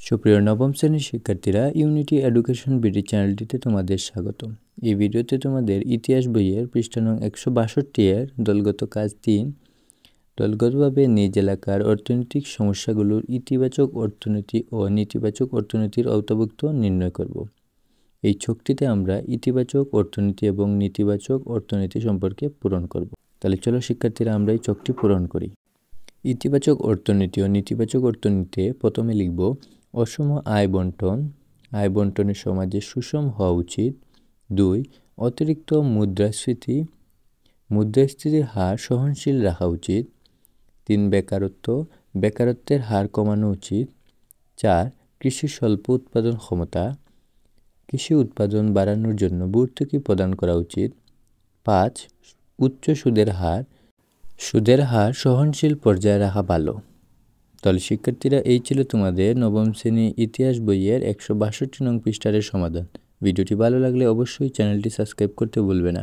সুপ্রিয় নবম শ্রেণীর শিক্ষার্থীরা, ইউনিটি এডুকেশন বিডি চ্যানেলটিতে তোমাদের স্বাগত। এই ভিডিওতে তোমাদের ইতিহাস বইয়ের পৃষ্ঠা নং 162 এর দলগত কাজ 3, দলগতভাবে নিজ এলাকার অর্থনৈতিক সমস্যাগুলোর ইতিবাচক অর্থনীতি ও নেতিবাচক অর্থনীতির আওতাভুক্ত নির্ণয় করব। এই ছকটিতে আমরা ইতিবাচক অর্থনীতি এবং নেতিবাচক অর্থনীতি সম্পর্কে পূরণ করব। তাহলে চলো শিক্ষার্থীরা, আমরা এই ছকটি পূরণ করি। ইতিবাচক অর্থনীতি ও নেতিবাচক অর্থনীতিতে প্রথমে লিখব অসম আয় বন্টন। আয় বন্টনের সমাজে সুষম হওয়া উচিত। 2. অতিরিক্ত মুদ্রাস্ফীতি। মুদ্রাস্ফীতির হার সহনশীল রাখা উচিত। 3. বেকারত্ব। বেকারত্বের হার কমানো উচিত। 4. কৃষি স্বল্প উৎপাদন ক্ষমতা। কৃষি উৎপাদন বাড়ানোর জন্য ভর্তুকি প্রদান করা উচিত। 5. উচ্চ সুদের হার। সুদের হার সহনশীল পর্যায়ে রাখা ভালো। তাহলে শিক্ষার্থীরা, এই ছিল তোমাদের নবম শ্রেণী ইতিহাস বইয়ের 162 নং পৃষ্ঠার সমাধান। ভিডিওটি ভালো লাগলে অবশ্যই চ্যানেলটি সাবস্ক্রাইব করতে ভুলবে না।